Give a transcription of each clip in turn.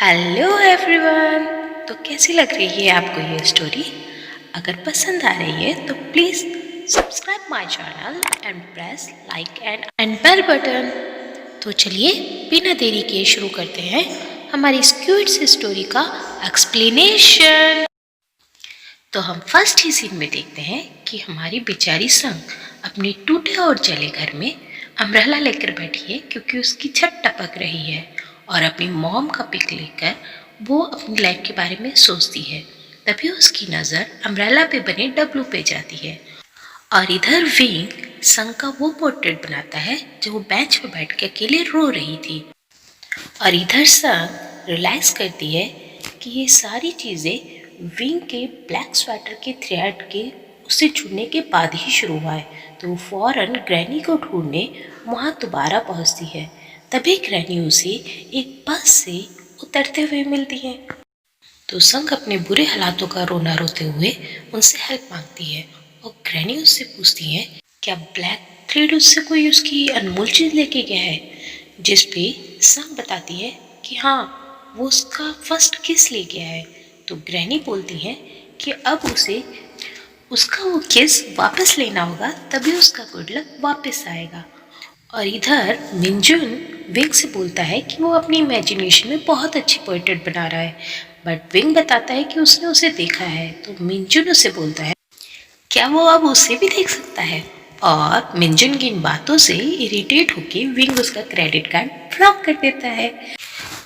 Hello everyone. तो कैसी लग रही है आपको ये स्टोरी? अगर पसंद आ रही है तो please subscribe my channel and press like and bell button. तो चलिए बिना देरी किए शुरू करते हैं हमारी स्क्विड स्टोरी का एक्सप्लेनेशन। तो हम फर्स्ट ही सीन में देखते हैं कि हमारी बेचारी संग अपने टूटे और जले घर में अम्ब्रेला लेकर बैठी है क्योंकि उसकी छत टपक रही है और अपनी मॉम का पिक लेकर वो अपनी लाइफ के बारे में सोचती है। तभी उसकी नज़र अम्ब्रेला पे बने डब्लू पे जाती है और इधर विंग संग का वो पोर्ट्रेट बनाता है जो वो बेंच पे बैठ के अकेले रो रही थी। और इधर संग रियलाइज करती है कि ये सारी चीज़ें विंग के ब्लैक स्वेटर के थ्रेड के उससे छूने के बाद ही शुरू हुआ है। तो वो फौरन ग्रैनी को ढूंढने वहाँ दोबारा पहुँचती है। तभी ग्रैनी उसे एक बस से उतरते हुए मिलती है। तो संग अपने बुरे हालातों का रोना रोते हुए उनसे हेल्प मांगती है और ग्रैनी उससे पूछती है क्या ब्लैक थ्रेड उससे कोई उसकी अनमोल चीज़ लेके गया है, जिस पे संग बताती है कि हाँ वो उसका फर्स्ट किस ले गया है। तो ग्रैनी बोलती है कि अब उसे उसका वो किस वापस लेना होगा, तभी उसका गुड लक वापस आएगा। और इधर मिंजुन विंग से बोलता है कि वो अपनी इमेजिनेशन में बहुत अच्छी पोर्ट्रेट बना रहा है, बट विंग बताता है कि उसने उसे देखा है। तो मिंजुन उसे बोलता है क्या वो अब उसे भी देख सकता है। और मिंजुन की इन बातों से इरिटेट होकर विंग उसका क्रेडिट कार्ड ब्लॉक कर देता है।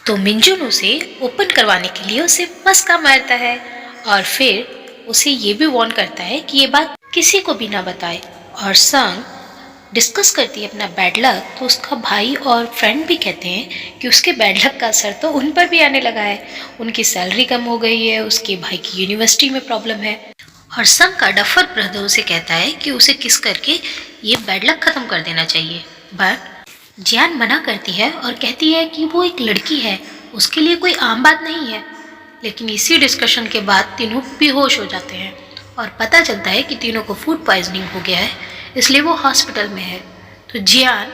तो मिंजुन उसे ओपन करवाने के लिए उसे मस्का मारता है और फिर उसे ये भी वार्न करता है कि ये बात किसी को भी ना बताए। और संग डिस्कस करती है अपना बैड लक, तो उसका भाई और फ्रेंड भी कहते हैं कि उसके बैड लक का असर तो उन पर भी आने लगा है। उनकी सैलरी कम हो गई है, उसके भाई की यूनिवर्सिटी में प्रॉब्लम है। और संग का डफर ब्रदर उसे कहता है कि उसे किस करके ये बैड लक खत्म कर देना चाहिए, बट जियान मना करती है और कहती है कि वो एक लड़की है, उसके लिए कोई आम बात नहीं है। लेकिन इसी डिस्कशन के बाद तीनों बेहोश हो जाते हैं और पता चलता है कि तीनों को फूड पॉइजनिंग हो गया है, इसलिए वो हॉस्पिटल में है। तो जियान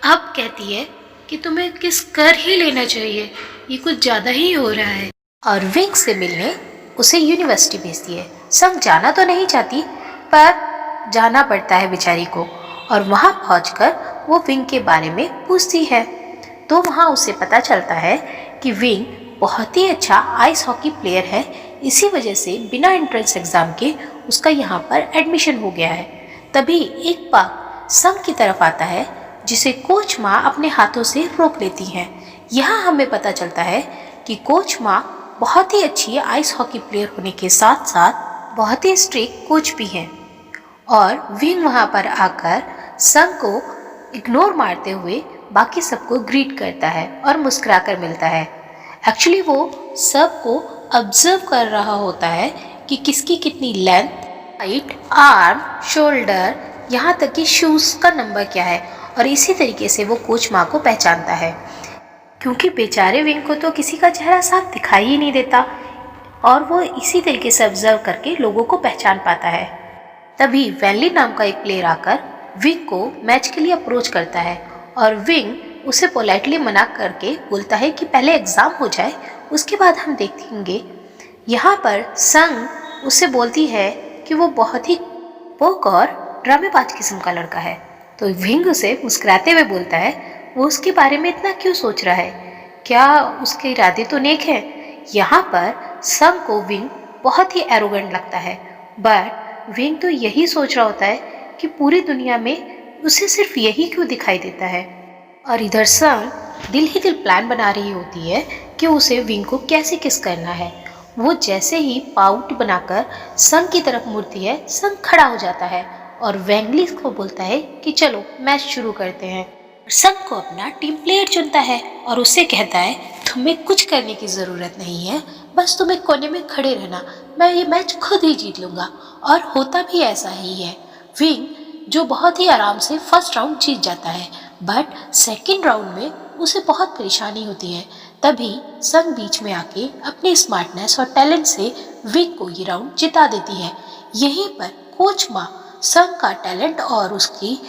अब कहती है कि तुम्हें किस कर ही लेना चाहिए, ये कुछ ज़्यादा ही हो रहा है। और विंग से मिलने उसे यूनिवर्सिटी भेजती है। संग जाना तो नहीं चाहती पर जाना पड़ता है बेचारी को। और वहाँ पहुँचकर वो विंग के बारे में पूछती है तो वहाँ उसे पता चलता है कि विंग बहुत ही अच्छा आइस हॉकी प्लेयर है, इसी वजह से बिना एंट्रेंस एग्ज़ाम के उसका यहाँ पर एडमिशन हो गया है। तभी एक पाक संग की तरफ आता है जिसे कोच माँ अपने हाथों से रोक लेती हैं। यहाँ हमें पता चलता है कि कोच माँ बहुत ही अच्छी आइस हॉकी प्लेयर होने के साथ साथ बहुत ही स्ट्रिक्ट कोच भी हैं। और विंग वहाँ पर आकर संग को इग्नोर मारते हुए बाकी सबको ग्रीट करता है और मुस्कुराकर मिलता है। एक्चुअली वो सबको ऑब्जर्व कर रहा होता है कि किसकी कितनी लेंथ, हाइट, आर्म, शोल्डर, यहाँ तक कि शूज़ का नंबर क्या है। और इसी तरीके से वो कोच माँ को पहचानता है, क्योंकि बेचारे विंग को तो किसी का चेहरा साफ दिखाई ही नहीं देता और वो इसी तरीके से ऑब्जर्व करके लोगों को पहचान पाता है। तभी वैनली नाम का एक प्लेयर आकर विंग को मैच के लिए अप्रोच करता है और विंग उसे पोलाइटली मना करके बोलता है कि पहले एग्ज़ाम हो जाए, उसके बाद हम देखेंगे। यहाँ पर संग उससे बोलती है कि वो बहुत ही पोक और ड्रामेबाज किस्म का लड़का है। तो विंग उसे मुस्कुराते हुए बोलता है वो उसके बारे में इतना क्यों सोच रहा है, क्या उसके इरादे तो नेक हैं। यहाँ पर संग को विंग बहुत ही एरोगेंट लगता है, बट विंग तो यही सोच रहा होता है कि पूरी दुनिया में उसे सिर्फ यही क्यों दिखाई देता है। और इधर संग दिल ही दिल प्लान बना रही होती है कि उसे विंग को कैसे किस करना है। वो जैसे ही पाउट बनाकर संग की तरफ मुड़ती है, संग खड़ा हो जाता है और वेंगली को बोलता है कि चलो मैच शुरू करते हैं। संग को अपना टीम प्लेयर चुनता है और उससे कहता है तुम्हें कुछ करने की ज़रूरत नहीं है, बस तुम्हें कोने में खड़े रहना, मैं ये मैच खुद ही जीत लूँगा। और होता भी ऐसा ही है। विंग जो बहुत ही आराम से फर्स्ट राउंड जीत जाता है, बट सेकेंड राउंड में उसे बहुत परेशानी होती है। तभी संग बीच में आके अपने स्मार्टनेस और टैलेंट से विंग को ये राउंड जिता देती है। यहीं पर कोच माँ संग का टैलेंट और उसकी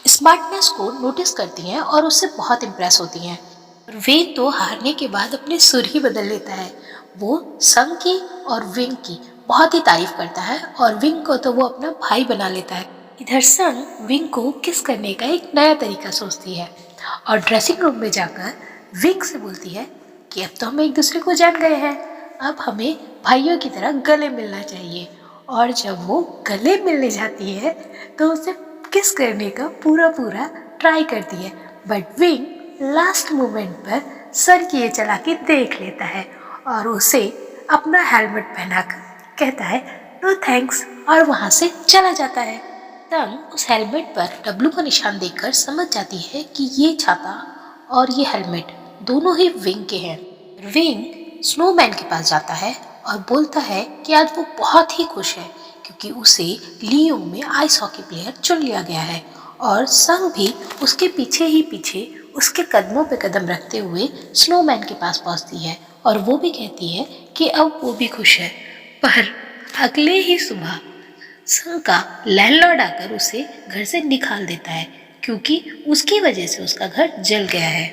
स्मार्टनेस को नोटिस करती हैं और उससे बहुत इम्प्रेस होती हैं। वेन तो हारने के बाद अपने सुर ही बदल लेता है। वो संग की और विंग की बहुत ही तारीफ करता है और विंग को तो वो अपना भाई बना लेता है। इधर संग विंग को किस करने का एक नया तरीका सोचती है और ड्रेसिंग रूम में जाकर विंग से बोलती है कि अब तो हम एक दूसरे को जान गए हैं, अब हमें भाइयों की तरह गले मिलना चाहिए। और जब वो गले मिलने जाती है तो उसे किस करने का पूरा ट्राई करती है, बट विंग लास्ट मोमेंट पर सर की ये चालाकी देख लेता है और उसे अपना हेलमेट पहनाकर कहता है नो थैंक्स और वहाँ से चला जाता है। तंग उस हेलमेट पर डब्लू का निशान देखकर समझ जाती है कि ये छाता और ये हेलमेट दोनों ही विंग के हैं। विंग स्नोमैन के पास जाता है और बोलता है कि आज वो बहुत ही खुश है क्योंकि उसे लियो में आइस हॉकी प्लेयर चुन लिया गया है और संग भी उसके पीछे उसके कदमों पे कदम रखते हुए स्नोमैन के पास पहुंचती है और वो भी कहती है कि अब वो भी खुश है। पर अगले ही सुबह संग का लैंडलॉर्ड आकर उसे घर से निकाल देता है क्योंकि उसकी वजह से उसका घर जल गया है।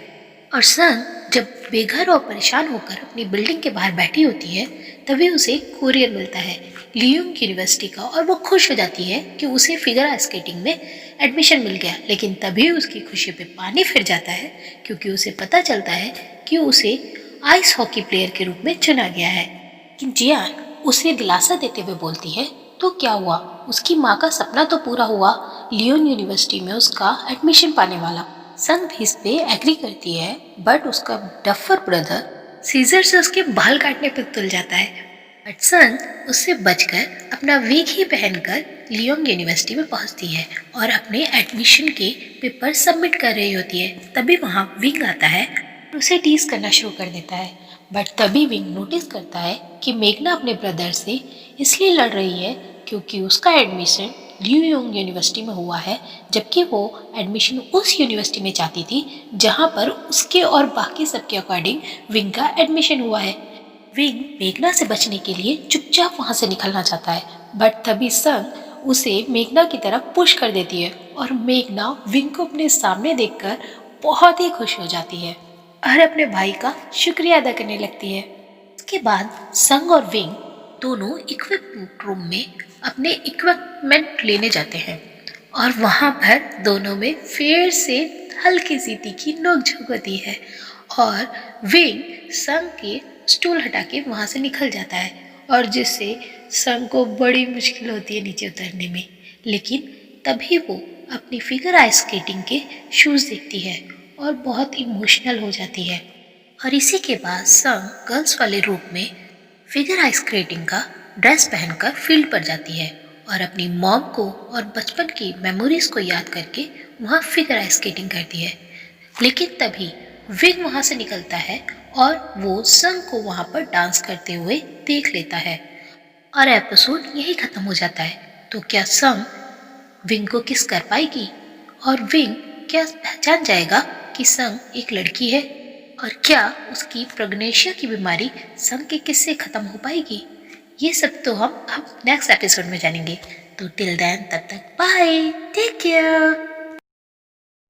और संग जब बेघर और परेशान होकर अपनी बिल्डिंग के बाहर बैठी होती है तभी उसे कोरियर मिलता है लियोंग यूनिवर्सिटी का और वो खुश हो जाती है कि उसे फिगर स्केटिंग में एडमिशन मिल गया। लेकिन तभी उसकी खुशी पे पानी फिर जाता है क्योंकि उसे पता चलता है कि उसे आइस हॉकी प्लेयर के रूप में चुना गया है। लेकिन जियान उसे दिलासा देते हुए बोलती है तो क्या हुआ, उसकी माँ का सपना तो पूरा हुआ, लियोन यूनिवर्सिटी में उसका एडमिशन पाने वाला। संग भी इस पे एग्री करती है बट उसका डफर ब्रदर सीजर से उसके बाल काटने पर तुल जाता है। बट संग उससे बचकर अपना विग ही पहनकर लियोंग यूनिवर्सिटी में पहुंचती है और अपने एडमिशन के पेपर सबमिट कर रही होती है। तभी वहाँ विंग आता है और उसे टीज करना शुरू कर देता है। बट तभी विंग नोटिस करता है कि मेघना अपने ब्रदर से इसलिए लड़ रही है क्योंकि उसका एडमिशन लियोंग यूनिवर्सिटी में हुआ है जबकि वो एडमिशन उस यूनिवर्सिटी में चाहती थी जहाँ पर उसके और बाकी सबके अकॉर्डिंग विंग का एडमिशन हुआ है। विंग मेघना से बचने के लिए चुपचाप वहाँ से निकलना चाहता है बट तभी संग उसे मेघना की तरफ पुश कर देती है और मेघना विंग को अपने सामने देखकर बहुत ही खुश हो जाती है और अपने भाई का शुक्रिया अदा करने लगती है। इसके बाद संग और विंग दोनों इक्विपमेंट रूम में अपने इक्विपमेंट लेने जाते हैं और वहाँ पर दोनों में फिर से हल्की सी तीखी नोकझोंक होती है और विंग संग के स्टूल हटा के वहाँ से निकल जाता है और जिससे संग को बड़ी मुश्किल होती है नीचे उतरने में। लेकिन तभी वो अपनी फिगर आइस स्केटिंग के शूज़ देखती है और बहुत इमोशनल हो जाती है। और इसी के बाद संग गर्ल्स वाले रूम में फिगर आइस स्केटिंग का ड्रेस पहनकर फील्ड पर जाती है और अपनी मॉम को और बचपन की मेमोरीज को याद करके वहाँ फिगर आइस स्केटिंग करती है। लेकिन तभी विंग वहाँ से निकलता है और वो संग को वहाँ पर डांस करते हुए देख लेता है और एपिसोड यही खत्म हो जाता है। तो क्या संग विंग को किस कर पाएगी और विंग क्या पहचान जाएगा कि संग एक लड़की है और क्या उसकी प्रेग्नेशिया की बीमारी संग के किस्से खत्म हो पाएगी? ये सब तो हम अब नेक्स्ट एपिसोड में जानेंगे। तो टिल देन तब तक बाय, टेक केयर।